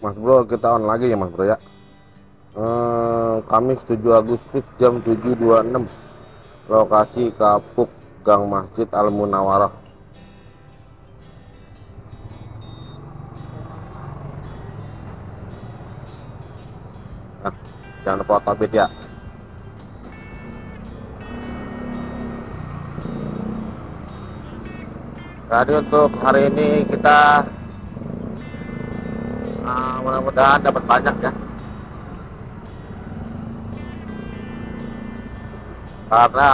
Mas Bro, kita on lagi ya Mas Bro ya. Kamis 7 Agustus jam 7.26. Lokasi Kapuk Gang Masjid Al Munawarah. Nah, jangan lupa otobit ya. Jadi untuk hari ini kita mudah-mudahan dapat banyak ya. Karena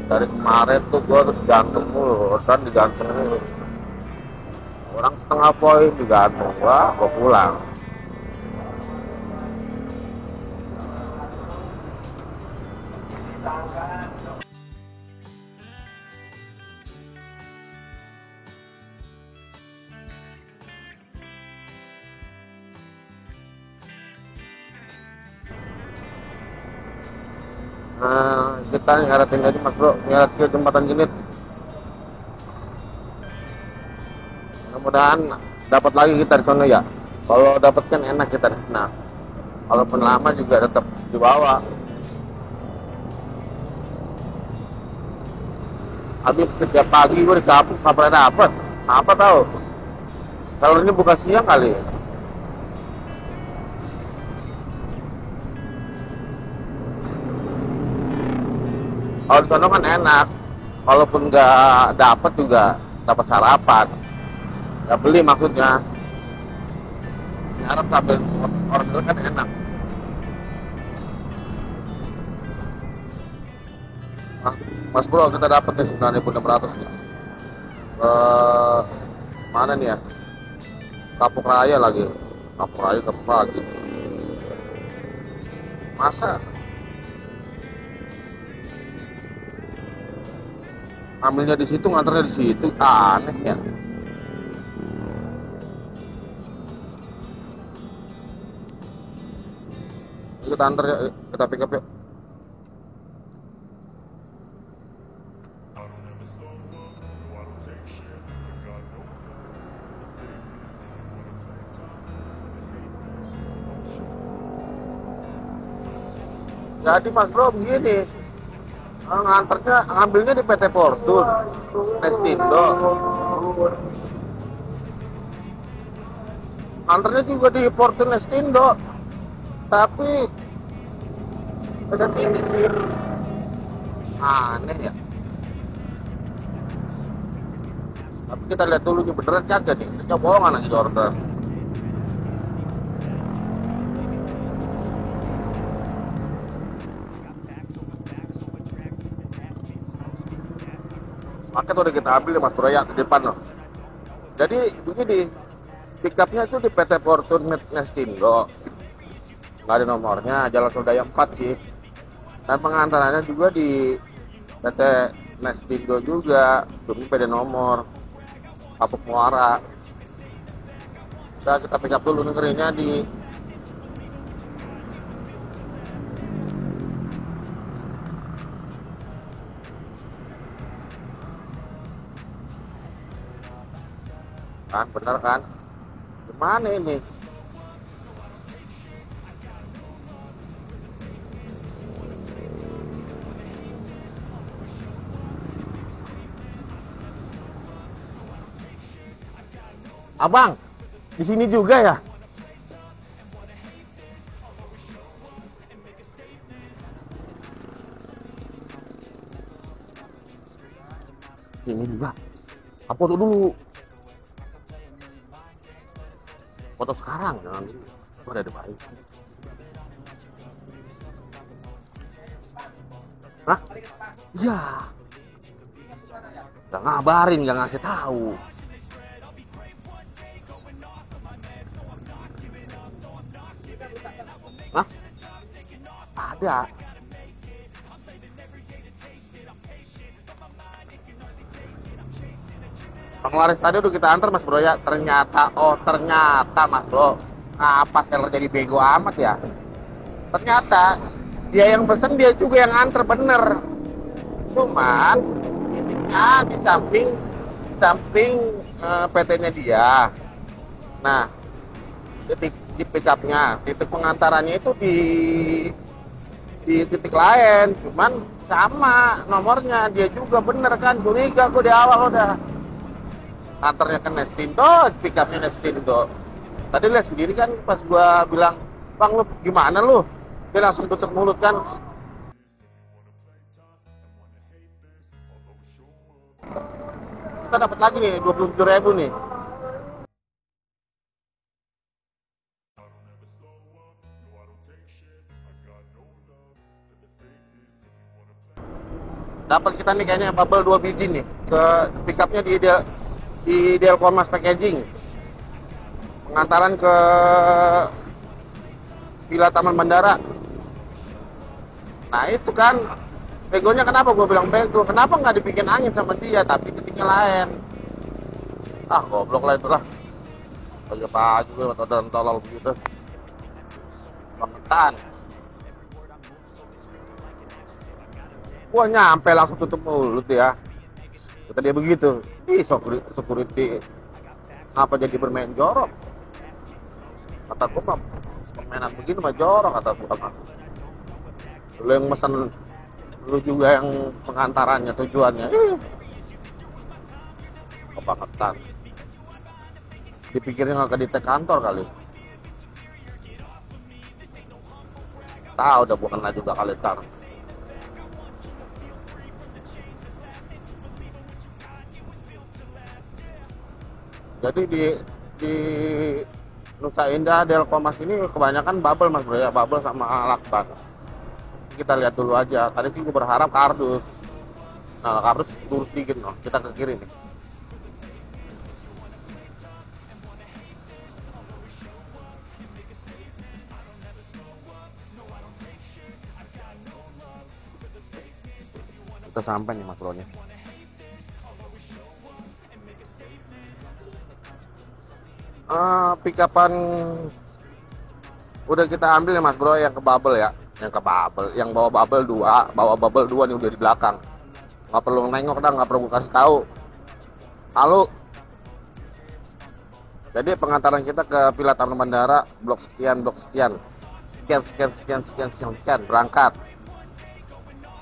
dari kemarin tuh gue harus gantung mulu, dan digantung mulu. Orang setengah poin digantung, gue pulang. Nah, kita ngaratin aja Mas Bro, ngarat ke jembatan Genit. Mudah-mudahan dapat lagi kita di sana ya. Kalau dapat kan enak kita. Nah, walaupun lama juga tetap di bawah. Habis kerja pagi gue di kampus nggak pernah dapet. Apa tahu? Kalau ini buka siang kali. Kalau di sana kan enak. Walaupun nggak dapet juga dapat sarapan. Nggak beli maksudnya. Nyarap sambil order kan enak. Nah, Mas Bro, kita dapat nih 9.600 nih. Mana nih ya? Kapuk Raya lagi. Kapuk Raya kapuk lagi. Masa ambilnya di situ, nganternya di situ, aneh ya. Kita antar ya, kita pick up yuk. Jadi Mas Bro begini, ngambilnya di PT Fortune, Nestindo. Antarnya juga di Fortune Nestindo, tapi beda tinggi sih. Aneh ya. Tapi kita lihat dulu nih beneran kagak nih, kita bohongan lagi di order. Paket udah kita ambil ya Mas Bro ya, di depan loh. Jadi begini, pickupnya itu di PT Fortune Nestindo, nggak ada nomornya, Jalan Sodaya 4 sih. Dan pengantarannya juga di PT Nestindo juga, cuma beda nomor, Kapuk Muara. Kita pick up dulu, ngerinnya di kan, bener kan? Gimana ini? Abang, di sini juga ya? Sini juga. Apa tuh dulu? Foto sekarang, jangan dulu. Gua ada di baik. Hah? Ya. Gak ngabarin, gak ngasih tahu. Hah? Ada. Penglaris tadi udah kita antar Mas Bro ya. Ternyata Mas Bro, apa seller jadi bego amat ya? Ternyata dia yang pesen, dia juga yang antar, bener. Cuman titiknya di samping PT-nya dia. Nah, titik di pickupnya, titik pengantarannya itu di titik lain, cuman sama nomornya, dia juga bener kan. Curiga gue di awal udah, antarnya ke Nestindo, pickupnya Nestindo. Tadi lihat sendiri kan pas gue bilang, bang lu gimana lu, dia langsung tutup mulut kan. Kita dapat lagi nih 27.000 nih. Dapat kita nih kayaknya bubble 2 biji nih. Ke pickupnya di Delcomas Packaging. Pengantaran ke Villa Taman Bandara. Nah itu kan, begonya kenapa gue bilang bego? Kenapa nggak dibikin angin sama dia, tapi titiknya lain? Ah goblok lah itulah. Pagi-pagi gue udah tolol begitu. Bangetan. Gua nyampe langsung tutup mulut ya. Kata dia begitu. Ih, security ngapa jadi bermain jorok? Kata gua mah permainan begini mah jorok, kata gua mah. Lu yang mesen, lu juga yang pengantarannya, tujuannya. Kebangetan. Dipikirnya nggak ke detek kantor kali. Tahu udah bukan lagi juga kali tar. Jadi di Nusa Indah Delcomas ini kebanyakan bubble mas bro ya, bubble sama lakban. Kita lihat dulu aja. Tadi sih gue berharap kardus. Nah kardus lurus dikit noh, kita ke kiri nih. Kita sampai nih mas bro nya. Pickupan udah kita ambil ya mas bro, yang ke bubble ya, yang bawa bubble 2 nih udah di belakang, nggak perlu nengok dah, nggak perlu kasih tahu. Lalu jadi pengantaran kita ke Villa Taman Bandara, blok sekian berangkat.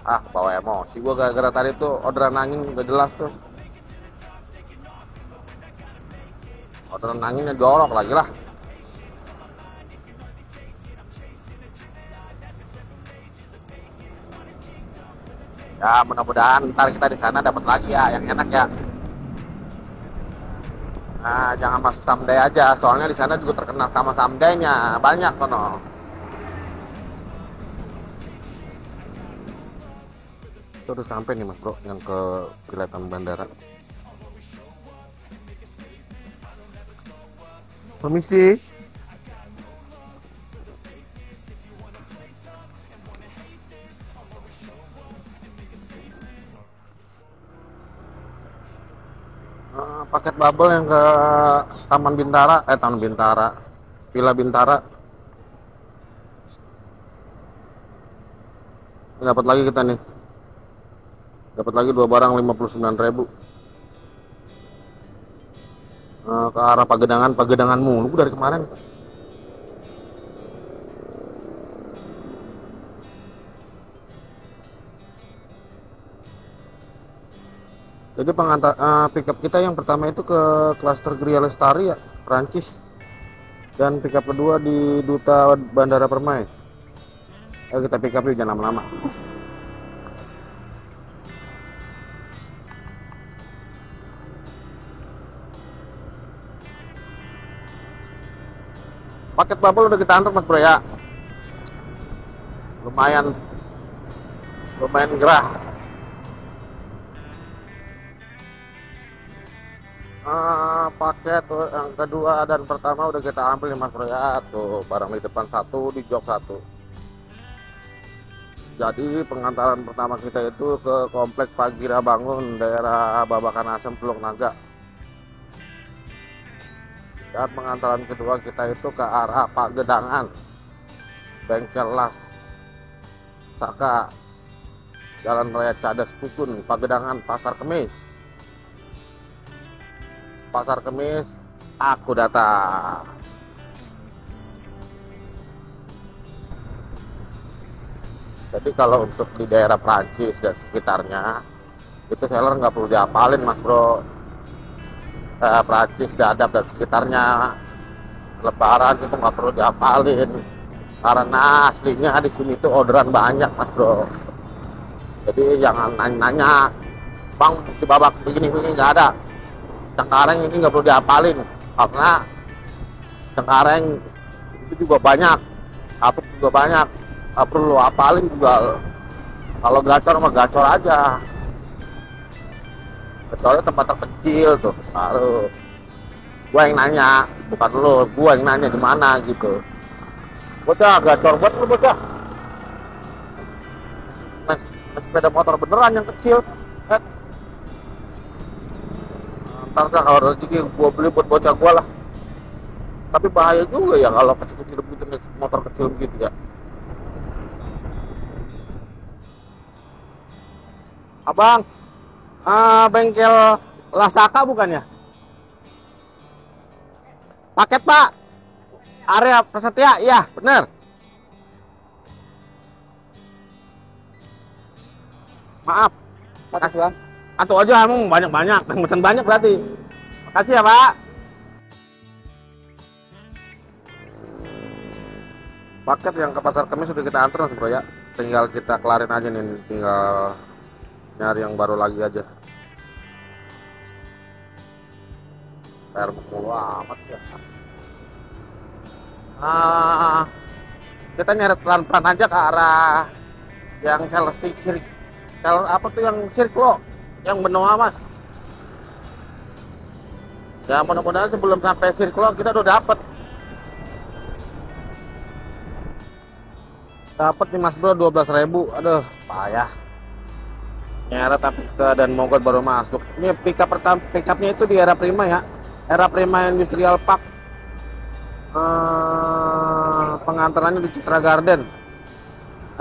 Bawa emosi gue gara-gara tadi tuh orderan angin gak jelas tuh. Orderan anginnya jorok lagi lah. Ya mudah-mudahan ntar kita di sana dapat lagi ya yang enak ya. Nah jangan masuk someday aja, soalnya di sana juga terkenal sama someday-nya banyak kono. Itu udah sampai nih mas bro yang ke Villa Taman Bandara. Permisi. Paket bubble yang ke Taman Bintara, Villa Bintara. Dapat lagi kita nih. Dapat lagi 2 barang 59.000. Ke arah Pagedangan mulu dari kemarin. Jadi pickup kita yang pertama itu ke klaster Gria Lestari ya, Prancis. Dan pickup kedua di Duta Bandara Permai. Ayo kita pickup yuk, jangan lama-lama. Paket bubble udah kita antar mas bro ya. Lumayan gerah. Paket yang kedua dan pertama udah kita ambil nih mas bro ya. Tuh barang di depan 1, di jok 1. Jadi pengantaran pertama kita itu ke komplek Pagira Bangun, daerah Babakan Asem, Teluk Naga. Dan pengantaran kedua kita itu ke arah Pagedangan, Bengkel Las Saka, Jalan Raya Cadas Kukun, Pagedangan, Pasar Kemis. Aku datang. Jadi kalau untuk di daerah Prancis dan sekitarnya, itu seller nggak perlu dihafalin mas bro. Prancis, Dadap dan sekitarnya, Lebaran itu nggak perlu dihafalin. Karena aslinya di sini tuh orderan banyak mas bro. Jadi jangan nanya-nanya, bang di babak begini-begini nggak ada. Cengkareng ini nggak perlu dihafalin, karena Cengkareng itu juga banyak, Apuk juga banyak, nggak perlu hafalin juga. Kalau gacor mah gacor aja, kecuali tempat terkecil tuh baru gua yang nanya, bukan lo, gua yang nanya di mana gitu. Bocah gacor buat lu bocah, naik sepeda motor beneran yang kecil. Ntar kalau rezeki gua beli buat bocah gua lah. Tapi bahaya juga ya kalau kecil-kecil begitu, naik motor kecil begitu ya. Abang, bengkel Lasaka bukan ya? Paket pak, area Prasetya, iya bener. Maaf, makasih bang. Atau aja emang banyak-banyak, pesan banyak berarti. Makasih ya pak. Paket yang ke Pasar Kemis sudah kita antar mas bro ya. Tinggal kita kelarin aja nih, tinggal nyari yang baru lagi aja. PR mulu amat ya. Kita nyari pelan-pelan aja ke arah yang seller sirik. Seller apa tuh yang sirik lo? Yang Benoa mas. Ya mudah-mudahan sebelum sampai sirik lo kita udah dapet. Dapat nih mas bro 12.000. Aduh payah. Nyeret tapi ke dan Mogot baru masuk. Ini pickup pertama, pickupnya itu di era Prima ya. Era Prima Industrial Park. Pengantarannya di Citra Garden.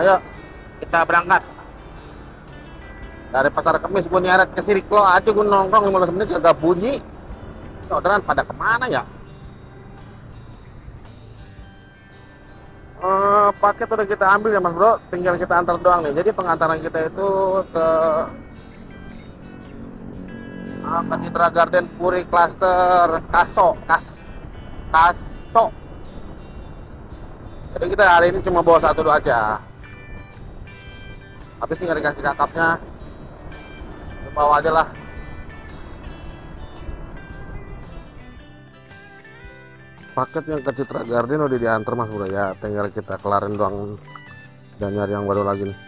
Ayo kita berangkat. Dari Pasar Kemis gue nyeret ke Siriklo aja, gue nongkrong 15 menit agak bunyi. Orderan pada kemana ya? Paket udah kita ambil ya mas bro, tinggal kita antar doang nih. Jadi pengantaran kita itu ke Citra Garden Puri Cluster Kaso. Jadi kita hari ini cuma bawa 1 2 aja. Habis ini nggak dikasih kakapnya, bawa aja lah. Paket yang ke Citra Garden udah diantar mas bro ya, tinggal kita kelarin doang dan nyari yang baru lagi nih.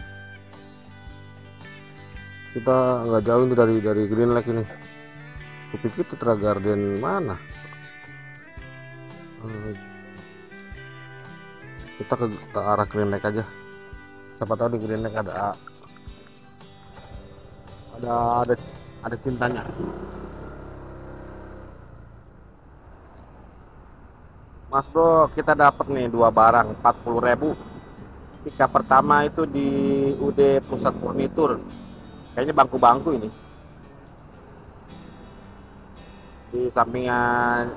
Kita nggak jauh nih dari Green Lake ini. Kupikir Citra Garden mana? Kita ke arah Green Lake aja. Siapa tahu di Green Lake ada cintanya. Mas bro, kita dapat nih 2 barang 40.000. Pickup pertama itu di UD Pusat Furnitur. Kayaknya bangku-bangku ini. Di sampingan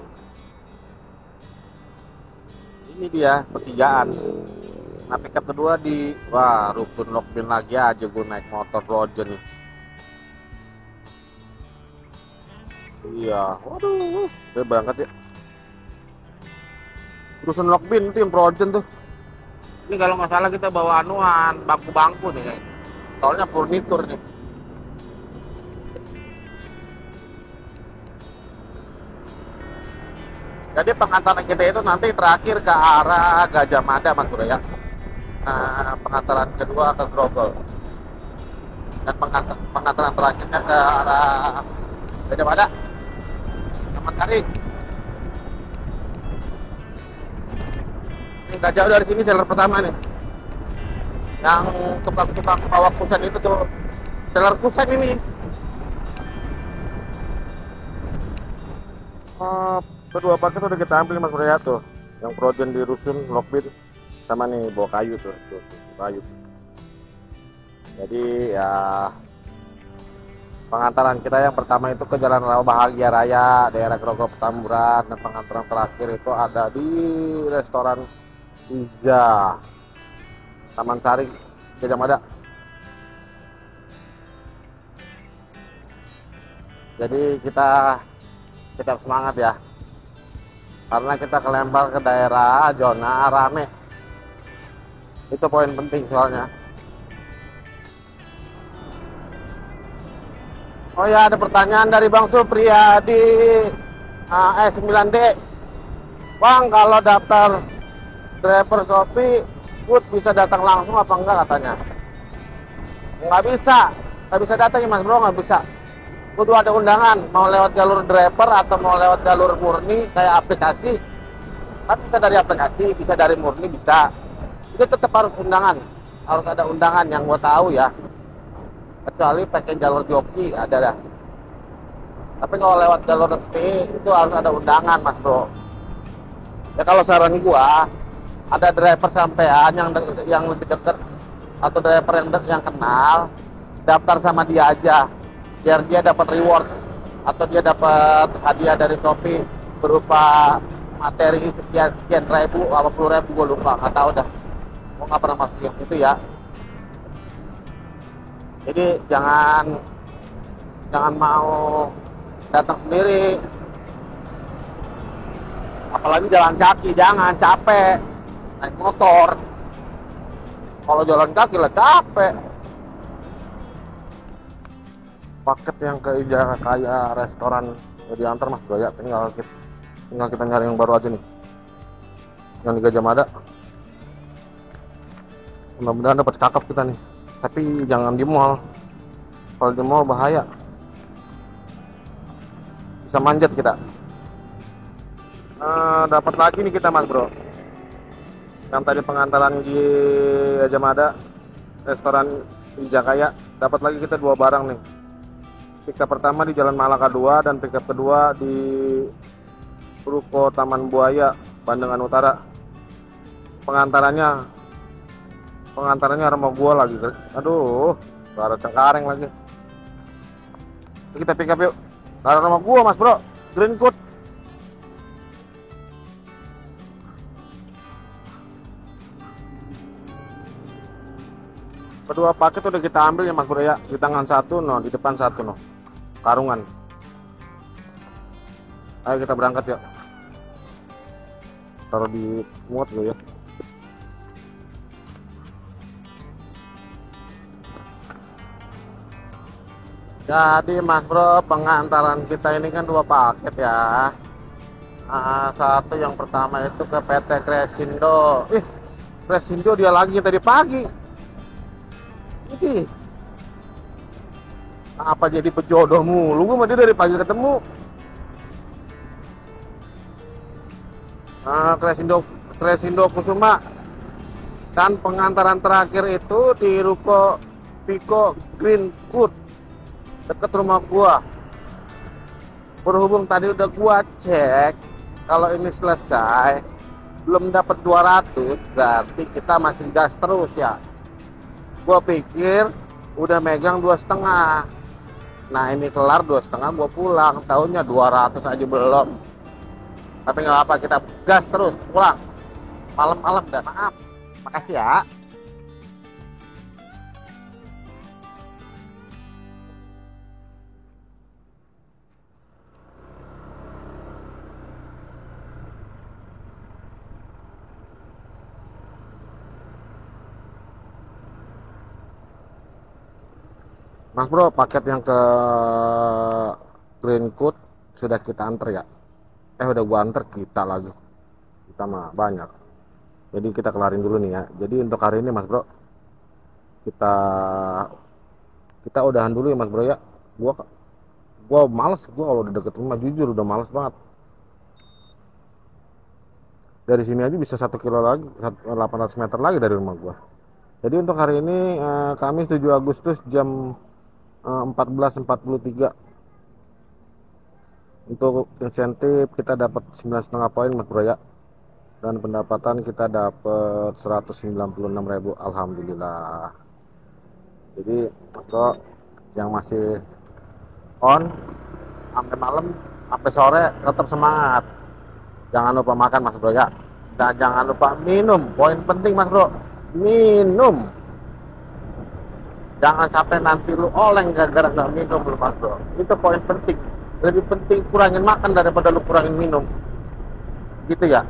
ini dia pertigaan. Nah pickup kedua di Rusun Lokbin lagi aja gue naik motor Roger nih. Iya, waduh, udah berangkat ya. Rusun Lokbin itu yang Projen tuh. Ini kalau nggak salah kita bawa anuan bangku-bangku nih, soalnya furnitur nih. Jadi pengantaran kita itu nanti terakhir ke arah Gajah Mada mas bro ya. Nah, pengantaran kedua ke Grogol. Dan pengantaran terakhirnya ke arah Gajah Mada, Taman Sari. Ini nggak jauh dari sini seller pertama nih. Yang tukang-tukang bawa kusen itu tuh seller kusen ini. Kedua paket udah kita ambil mas bro ya tuh. Yang Projen di Rusun Lokbin sama nih bawa kayu tuh kayu. Jadi ya Pengantaran kita yang pertama itu ke Jalan Rawa Bahagia Raya, daerah Grogol Petamburan, dan pengantaran terakhir itu ada di restoran Ija, Taman Sari, Gajah Mada. Jadi kita tetap semangat ya, karena kita kelempar ke daerah zona rame. Itu poin penting soalnya. Oh ya, ada pertanyaan dari Bang Supriyadi S9D. Bang, kalau daftar driver Shopee, Good bisa datang langsung apa enggak katanya? Nggak bisa datang ya Mas Bro, nggak bisa. Kudu ada undangan, mau lewat jalur driver atau mau lewat jalur murni kayak aplikasi. Kan bisa dari aplikasi, bisa dari murni, bisa. Itu tetap harus undangan, harus ada undangan yang gua tahu ya. Kecuali pakai jalur joki ada dah. Tapi kalau lewat jalur resmi itu harus ada undangan Mas Bro. Ya kalau saran gua, ada driver sampean yang lebih dekat atau driver yang kenal, daftar sama dia aja biar dia dapat reward atau dia dapat hadiah dari Shopee berupa materi sekian ribu, 50.000 gue lupa, nggak tahu dah, gue nggak pernah masukin itu ya. Jadi jangan mau datang sendiri, apalagi jalan kaki, jangan capek naik motor. Kalau jalan kaki lah capek. Paket yang ke Ija kayak restoran ya diantar Mas Bro ya, tinggal kita nyari yang baru aja nih, yang di Gajah Mada. Mudah-mudahan dapat cakep kita nih, tapi jangan di mall. Kalau di mall bahaya, bisa manjat kita. Dapat lagi nih kita Mas Bro, yang tadi pengantaran di Gajah Mada, restoran Ija Kaya, dapat lagi kita 2 barang nih. Pickup pertama di Jalan Malaka 2 dan pickup kedua di Ruko Taman Buaya, Bandengan Utara. Pengantarannya rumah gua lagi. Aduh, ada Cengkareng lagi. Kita pickup yuk. Ada rumah gua Mas Bro, Green Coat. Kedua paket udah kita ambil ya Mas Bro ya. Di tangan satu, no, di depan satu, no. Karungan. Ayo kita berangkat ya. Taruh di muat dulu ya. Jadi Mas Bro, pengantaran kita ini kan 2 paket ya. Satu yang pertama itu ke PT Kresindo. Kresindo dia lagi tadi pagi. Apa jadi pejodoh mulu? Gue sama dia dari pagi ketemu. Kresindo Kusuma. Dan pengantaran terakhir itu di Ruko Piko Green Coat, deket rumah gua. Berhubung tadi udah gua cek, kalau ini selesai belum dapat 200, berarti kita masih gas terus ya. Gua pikir udah megang 2,5. Nah ini kelar 2,5 gua pulang, tahunnya 200 aja belum. Tapi nggak apa, kita gas terus pulang. Malam-malam dah, maaf. Makasih ya. Mas Bro, paket yang ke Green Coat sudah kita antar ya. Udah gua antar kita lagi. Kita mah banyak. Jadi kita kelarin dulu nih ya. Jadi untuk hari ini Mas Bro, kita udahan dulu ya Mas Bro ya. Gua males, gua kalau udah deket rumah jujur udah males banget. Dari sini aja bisa 1 kilo lagi, 800 meter lagi dari rumah gua. Jadi untuk hari ini Kamis 7 Agustus jam 14.43. Untuk insentif kita dapat 9,5 poin Mas Bro ya. Dan pendapatan kita dapat 196.000, alhamdulillah. Jadi Mas Bro yang masih on sampai malam, sampai sore tetap semangat. Jangan lupa makan Mas Bro ya. Dan jangan lupa minum. Poin penting Mas Bro, minum. Jangan sampai nanti lu oleng gara-gara nggak minum lu Mas Bro. Itu poin penting. Lebih penting kurangin makan daripada lu kurangin minum. Gitu ya.